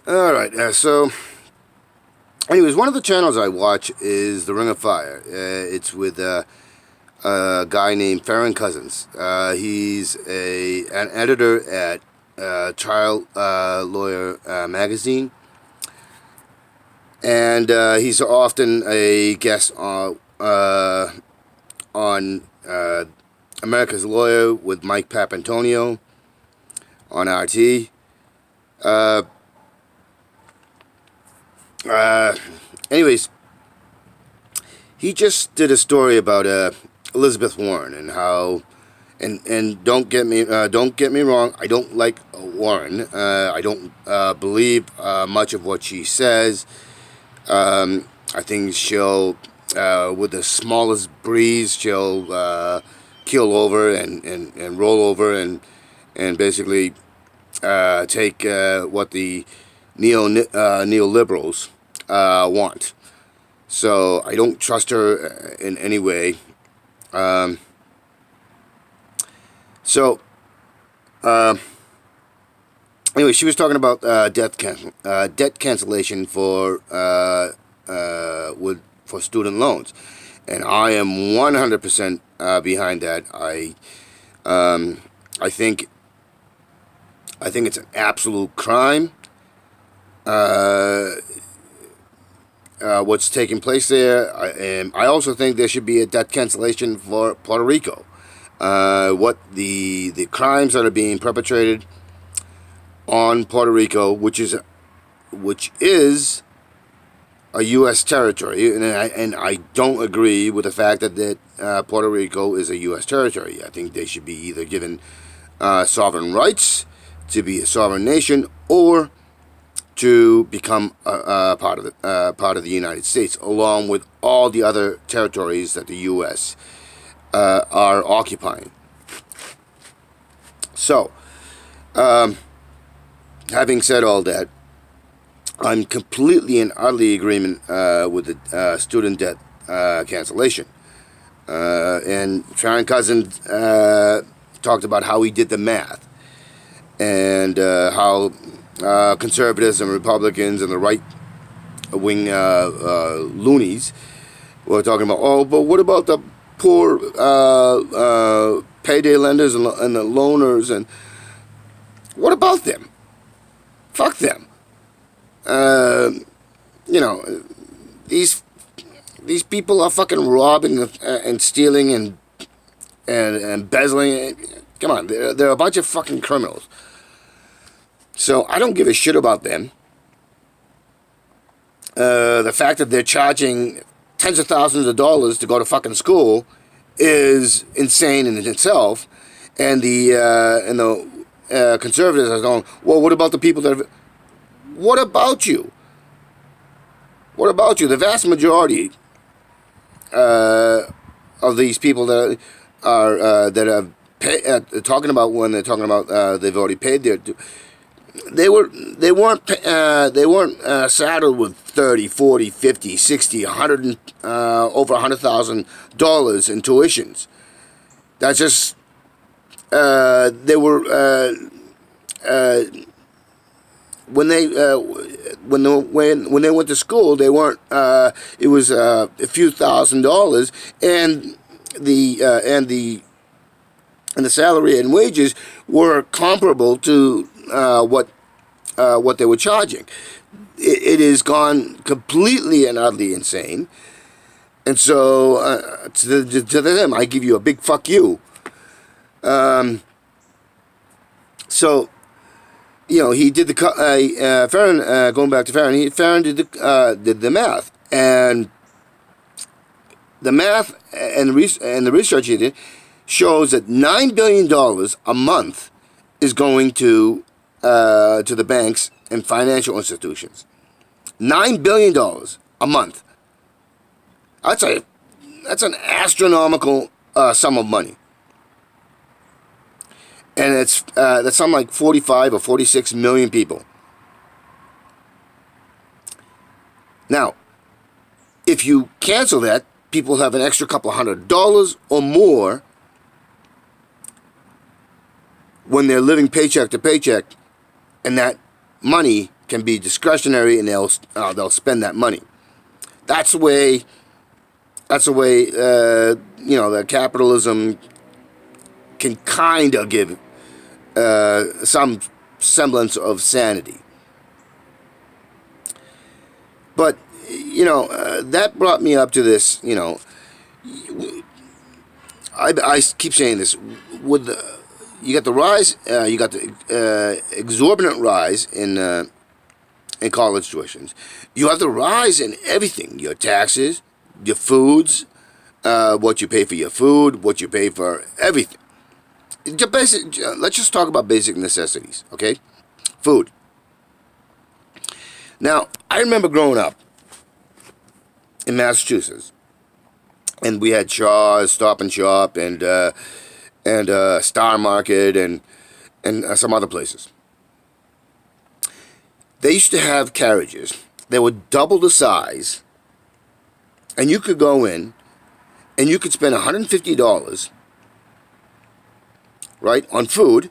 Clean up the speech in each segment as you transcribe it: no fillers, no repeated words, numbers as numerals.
Alright, so, anyways, one of the channels I watch is The Ring of Fire. It's with a guy named Farron Cousins. He's an editor at Trial Lawyer magazine. And he's often a guest on America's Lawyer with Mike Papantonio on RT. Anyways, he just did a story about Elizabeth Warren and how, and don't get me wrong, I don't like Warren. I don't believe much of what she says. I think she'll, with the smallest breeze, she'll keel over and roll over and basically take what the neoliberals want. So I don't trust her in any way. Anyway, she was talking about debt cancellation for student loans, and I am 100% behind that. I think it's an absolute crime. What's taking place there, and I also think there should be a debt cancellation for Puerto Rico. What the crimes that are being perpetrated on Puerto Rico, which is a U.S. territory, and I don't agree with the fact that Puerto Rico is a U.S. territory. I think they should be either given sovereign rights to be a sovereign nation, or to become a part of the United States, along with all the other territories that the U.S. Are occupying. So, having said all that, I'm completely and utterly agreement with the student debt cancellation. And Farron Cousins talked about how he did the math, and how conservatives and Republicans and the right-wing loonies were talking about, oh, but what about the poor payday lenders and the loaners, and what about them? Fuck them. These people are fucking robbing and stealing and embezzling. Come on, they're a bunch of fucking criminals. So I don't give a shit about them. The fact that they're charging tens of thousands of dollars to go to fucking school is insane in itself. And the conservatives are going, well, what about the people that have... What about you? What about you? The vast majority of these people that are talking about, when they're talking about they've already paid their... They weren't saddled with 30, 40, 50, 60, 100, over $100,000 in tuitions. That's just they were when they went to school, they weren't. It was a few $1,000s, and the salary and wages were comparable to what they were charging. It has gone completely and utterly insane. And so to them, I give you a big fuck you. So, he did the Farron. Going back to Farron, Farron did the math, and the math and the research he did shows that $9 billion a month is going to the banks and financial institutions. $9 billion a month. That's an astronomical sum of money, and that's something like 45 or 46 million people. Now, if you cancel that, people have an extra couple $100 or more when they're living paycheck to paycheck, and that money can be discretionary, and they'll spend that money. That's the way. That capitalism can kind of give some semblance of sanity. But that brought me up to this. I keep saying this. You got the rise, you got the exorbitant rise in college tuitions. You have the rise in everything: your taxes, your foods, what you pay for your food, what you pay for everything. Let's just talk about basic necessities, okay? Food. Now, I remember growing up in Massachusetts, and we had Shaw's, Stop and Shop, and Star Market, and some other places. They used to have carriages. They were double the size, and you could go in, and you could spend $150, right, on food.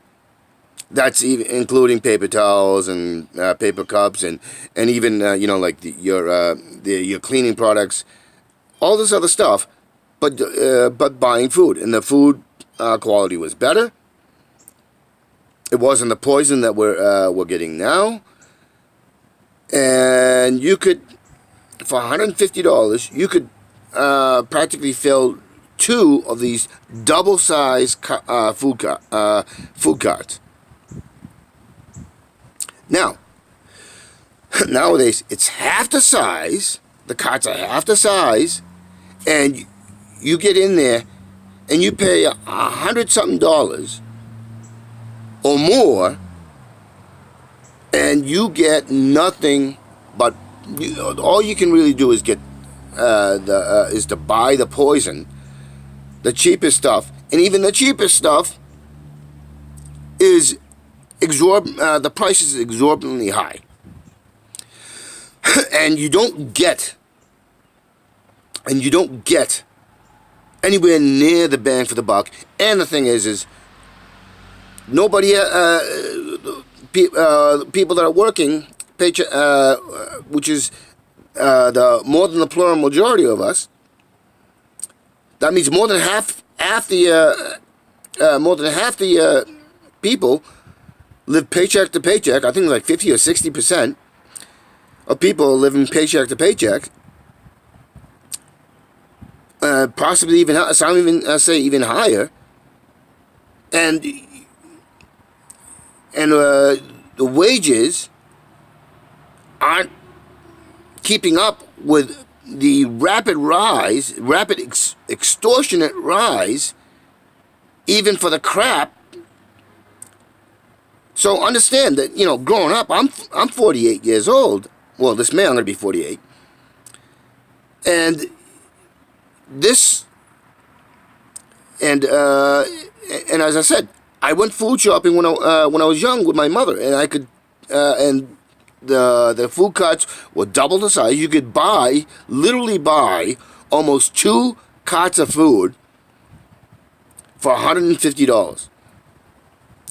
That's even including paper towels and paper cups, and even like your cleaning products, all this other stuff. But buying food, and the food quality was better. It wasn't the poison that we're getting now. And you could, for $150, you could practically fill 2 of these double-sized food carts. Now, nowadays, it's half the size. The carts are half the size, and you get in there, and you pay $100-something or more, and you get nothing but all you can really do is get is to buy the poison, the cheapest stuff, and even the cheapest stuff is the price is exorbitantly high, and you don't get anywhere near the bang for the buck. And the thing is nobody, people that are working, which is the more than the plural majority of us. That means more than half the people live paycheck to paycheck. I think like 50 or 60% of people living paycheck to paycheck. Possibly even some say even higher, and the wages aren't keeping up with the rapid extortionate rise, even for the crap. So understand that growing up, I'm 48 years old. Well, this May I'm going to be 48, and as I said, I went food shopping when I was young with my mother, and I could and the food carts were double the size. You could literally buy almost 2 carts of food for $150,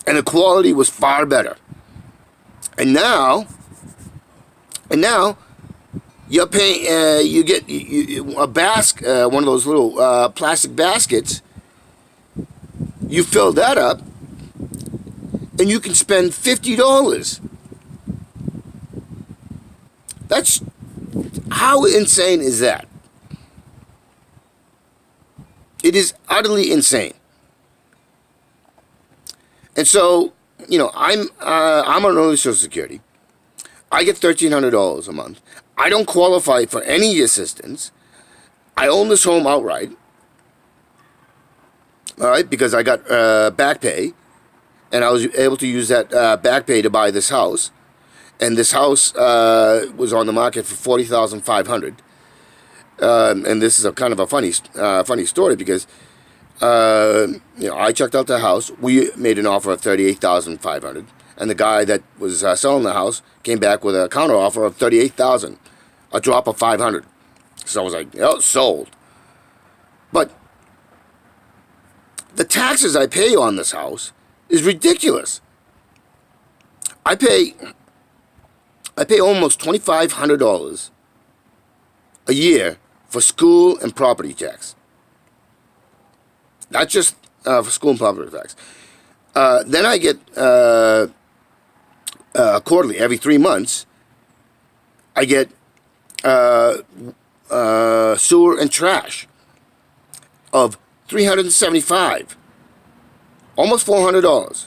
and the quality was far better. And now you're paying. You get a basket, one of those little plastic baskets. You fill that up, and you can spend $50. That's how insane is that? It is utterly insane. And so, I'm on early Social Security. I get $1,300 a month. I don't qualify for any assistance. I own this home outright. All right, because I got back pay, and I was able to use that back pay to buy this house. And this house was on the market for $40,500. And this is a kind of a funny story because I checked out the house. We made an offer of $38,500, and the guy that was selling the house came back with a counter offer of $38,000, a drop of $500. So I was like, sold. But the taxes I pay on this house is ridiculous. I pay I pay almost $2,500 a year for school and property tax. Not just for school and property tax. Then I get quarterly, every 3 months, I get sewer and trash of $375, almost $400.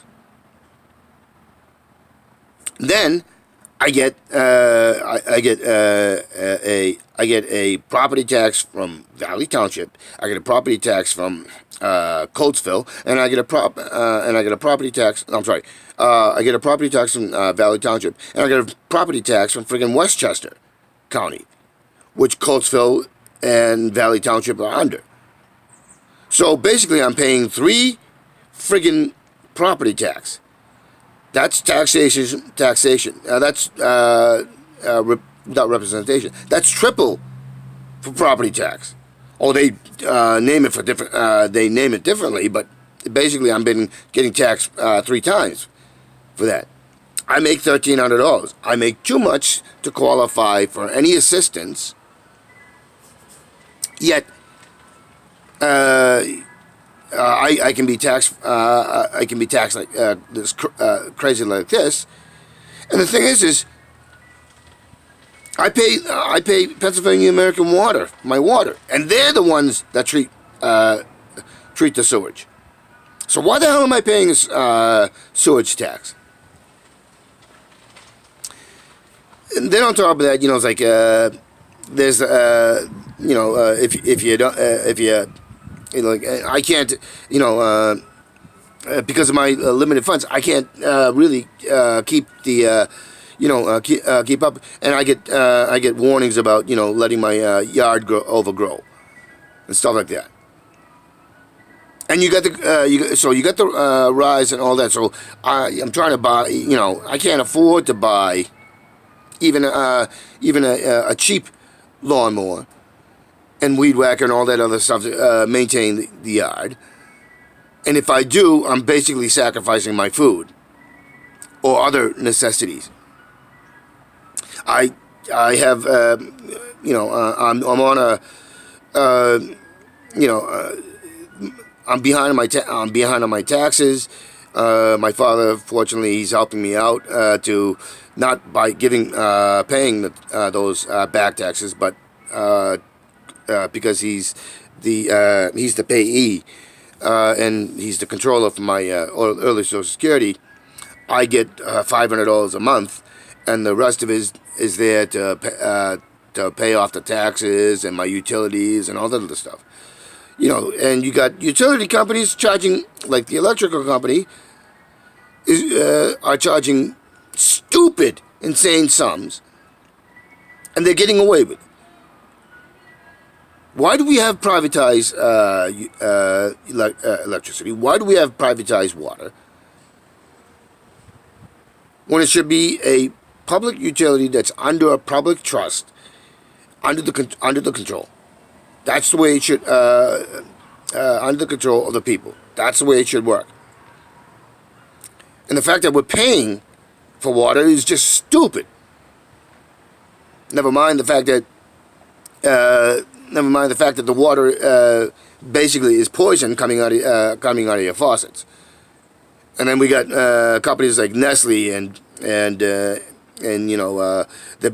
Then I get I get a property tax from Valley Township. I get a property tax from Coatesville, and I get a property tax. I'm sorry. I get a property tax from Valley Township, and I get a property tax from friggin' Westchester County, which Coatesville and Valley Township are under. So basically, I'm paying 3 friggin' property tax. That's taxation. That's without representation. That's triple for property tax. Oh, they name it for different. They name it differently, but basically, I'm getting taxed 3 times for that. I make $1,300. I make too much to qualify for any assistance. Yet, I can be taxed. I can be taxed like this crazy like this. And the thing is I pay Pennsylvania American Water my water, and they're the ones that treat the sewage. So why the hell am I paying this sewage tax? And then on top of that, it's like there's if you don't like I can't because of my limited funds, I can't really keep the keep up, and I get warnings about letting my yard overgrow and stuff like that. And you got the rise and all that. So I'm trying to buy. I can't afford to buy even a cheap lawnmower and weed whacker and all that other stuff to maintain the yard. And if I do, I'm basically sacrificing my food or other necessities. I have I'm on a I'm behind on my taxes. My father, fortunately, he's helping me out to not by paying those back taxes, but because he's the payee and he's the controller for my early Social Security. I get $500 a month, and the rest of it is there to pay off the taxes and my utilities and all that other stuff. And you got utility companies charging, like the electrical company, are charging stupid, insane sums, and they're getting away with it. Why do we have privatized electricity? Why do we have privatized water when it should be a public utility that's under a public trust, under the control? That's the way it should, under the control of the people. That's the way it should work. And the fact that we're paying for water is just stupid. Never mind the fact that the water basically is poison coming out of your faucets. And then we got companies like Nestle and the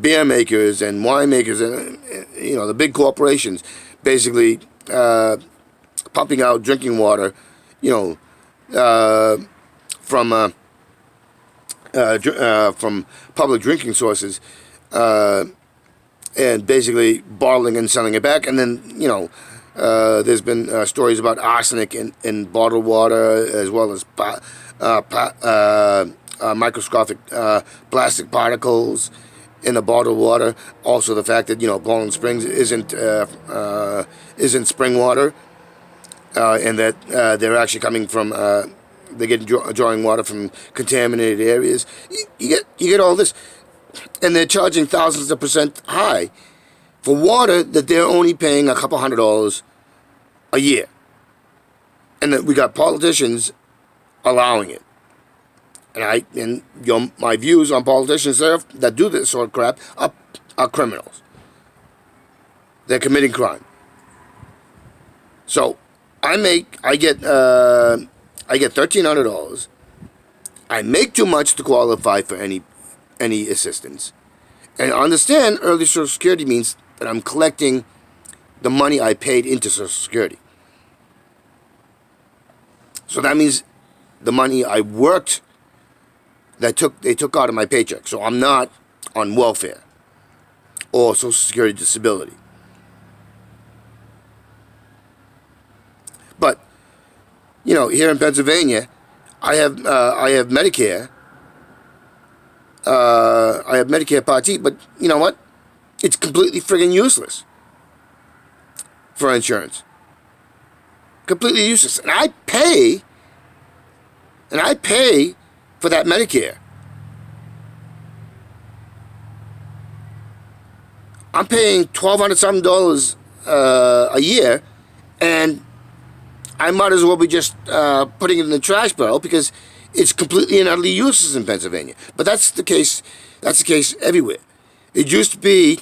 beer makers and wine makers and the big corporations basically pumping out drinking water, from public drinking sources, and basically bottling and selling it back. And then there's been stories about arsenic in bottled water, as well as microscopic plastic particles in the bottled water. Also, the fact that Bowling Springs isn't spring water, and that they're actually coming from they get drawing water from contaminated areas. You get all this, and they're charging thousands of percent high for water that they're only paying a couple $100 a year, and that we got politicians allowing it. my views on politicians that do this sort of crap are criminals. They're committing crime. So I get $1,300. I make too much to qualify for any assistance. And understand, early Social Security means that I'm collecting the money I paid into Social Security. So that means the money I worked they took out of my paycheck. So I'm not on welfare or Social Security disability. But here in Pennsylvania, I have Medicare. I have Medicare Part D, but you know what? It's completely friggin' useless for insurance. Completely useless. And I pay for that Medicare. I'm paying $1,200 a year, and I might as well be just putting it in the trash barrel because it's completely and utterly useless in Pennsylvania. But that's the case. That's the case everywhere. It used to be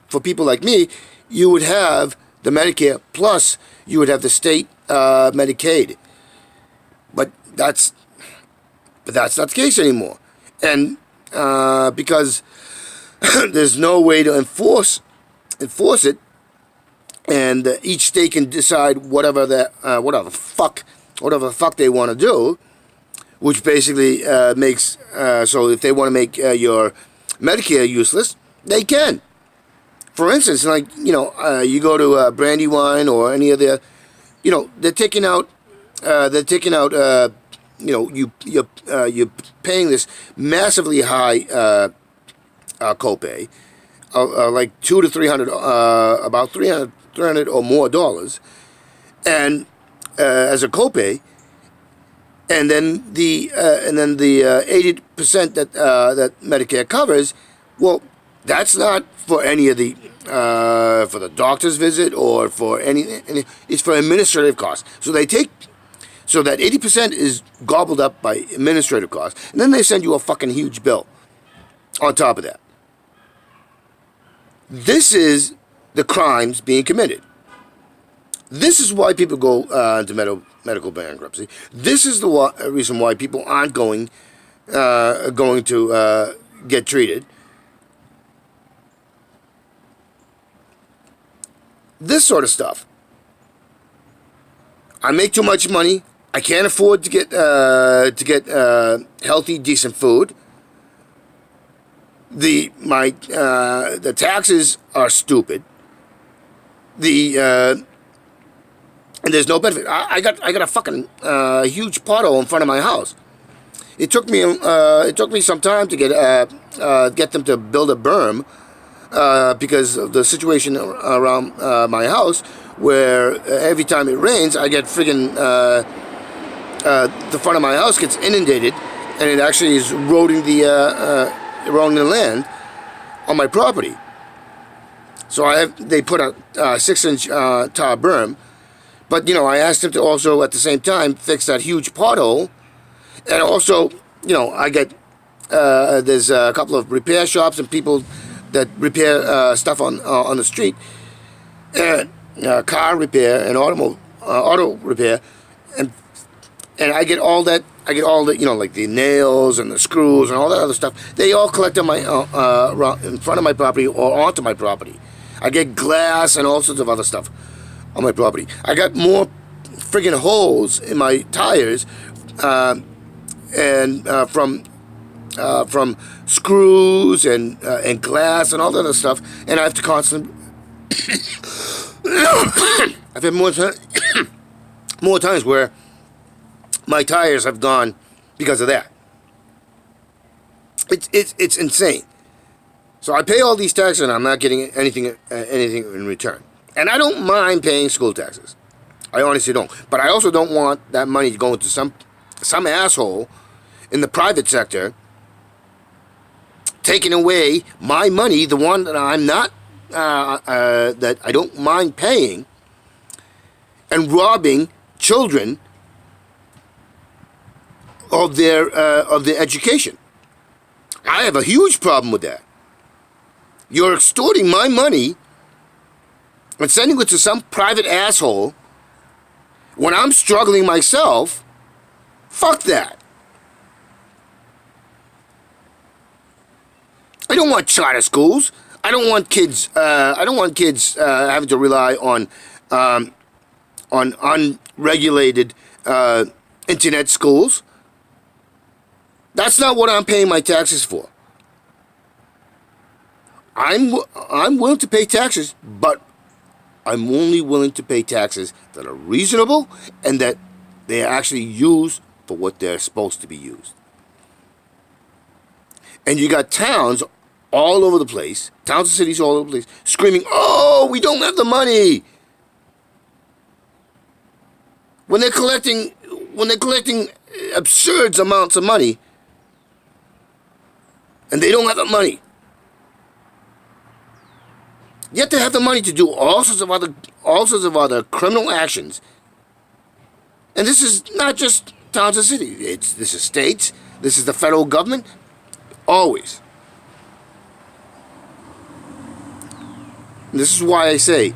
for people like me. You would have the Medicare plus you would have the state Medicaid. But that's not the case anymore. And because there's no way to enforce it. And each state can decide whatever the fuck they want to do, which basically makes so if they want to make your Medicare useless, they can. For instance, like you go to Brandywine or any of the, they're taking out you're paying this massively high copay, like $200 to $300, about $300 or more dollars, and as a copay, and then the 80% that Medicare covers. Well, that's not for any of the for the doctor's visit or for any. It's for administrative costs. So that 80% is gobbled up by administrative costs, and then they send you a fucking huge bill on top of that. This is the crimes being committed. This is why people go into medical bankruptcy. This is the reason why people aren't going to get treated. This sort of stuff. I make too much money. I can't afford to get healthy, decent food. The taxes are stupid. And there's no benefit. I got a fucking huge pothole in front of my house. It took me some time to get them to build a berm because of the situation around my house, where every time it rains, I get friggin' the front of my house gets inundated, and it actually is eroding the land on my property. So they put a 6-inch tar berm, but I asked them to also at the same time fix that huge pothole, and also I get there's a couple of repair shops and people that repair stuff on the street, car repair and auto repair, and I get all that. I get all the like the nails and the screws and all that other stuff. They all collect on my in front of my property or onto my property. I get glass and all sorts of other stuff on my property. I got more friggin' holes in my tires, and from screws and glass and all that other stuff, and I have to constantly. I've had more times where my tires have gone because of that. It's insane. So I pay all these taxes and I'm not getting anything in return. And I don't mind paying school taxes. I honestly don't. But I also don't want that money to go into some asshole in the private sector taking away my money, the one that I'm not that I don't mind paying, and robbing children of their education. I have a huge problem with that. You're extorting my money and sending it to some private asshole when I'm struggling myself. Fuck that. I don't want charter schools. I don't want kids. I don't want kids having to rely on unregulated internet schools. That's not what I'm paying my taxes for. I'm willing to pay taxes, but I'm only willing to pay taxes that are reasonable and that they are actually used for what they're supposed to be used. And you got towns all over the place, towns and cities all over the place, screaming, "Oh, we don't have the money." When they're collecting absurd amounts of money, and they don't have the money. Yet they have the money to do all sorts of other criminal actions. And this is not just towns and cities. This is states. This is the federal government. Always. And this is why I say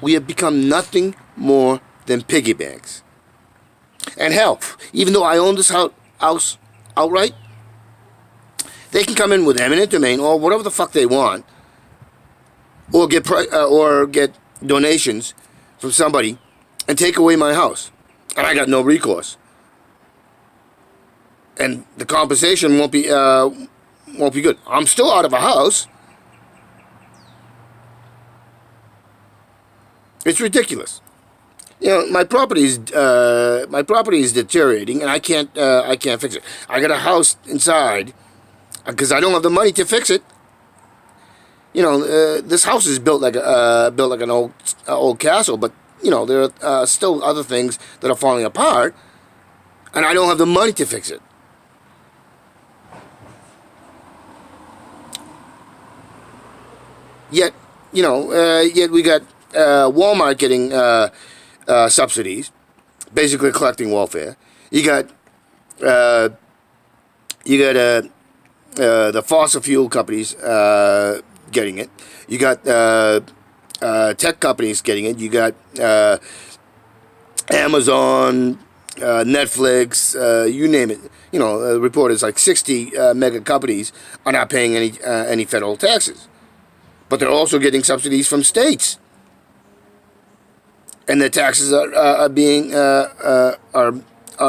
we have become nothing more than piggy banks. And hell, even though I own this house outright, they can come in with eminent domain or whatever the fuck they want, or get donations from somebody and take away my house, and I got no recourse. And the compensation won't be good. I'm still out of a house. It's ridiculous. You know, my property is deteriorating, and I can't fix it. I got a house inside because I don't have the money to fix it. You know, this house is built like an old castle, but you know there are still other things that are falling apart, and I don't have the money to fix it. Yet, you know, yet we got Walmart getting subsidies, basically collecting welfare. You got the fossil fuel companies getting it. You got tech companies getting it. You got Amazon, Netflix, you name it. You know, reporters like 60 mega companies are not paying any federal taxes, but they're also getting subsidies from states, and their taxes are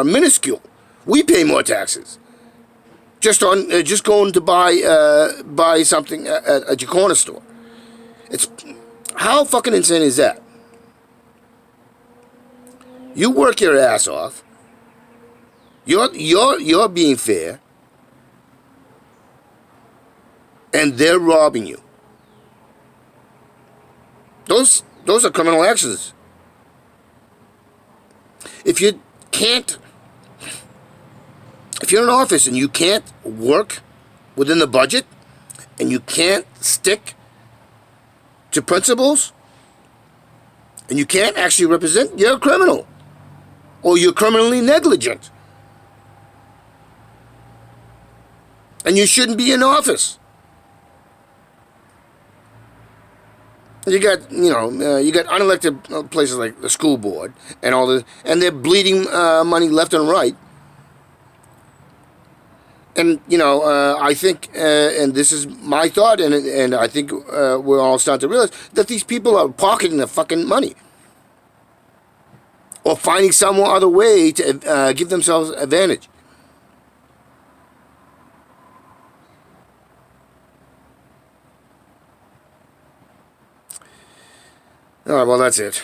minuscule. We pay more taxes just going to buy something at your corner store. It's how fucking insane is that? You work your ass off. You're being fair, and they're robbing you. Those are criminal actions. If you're in an office and you can't work within the budget, and you can't stick to principles, and you can't actually represent, you're a criminal. Or you're criminally negligent. And you shouldn't be in office. You got, you got unelected places like the school board and all this, and they're bleeding money left and right. And, I think, and this is my thought, and I think we're all starting to realize that these people are pocketing the fucking money. Or finding some other way to give themselves advantage. All right, well, that's it.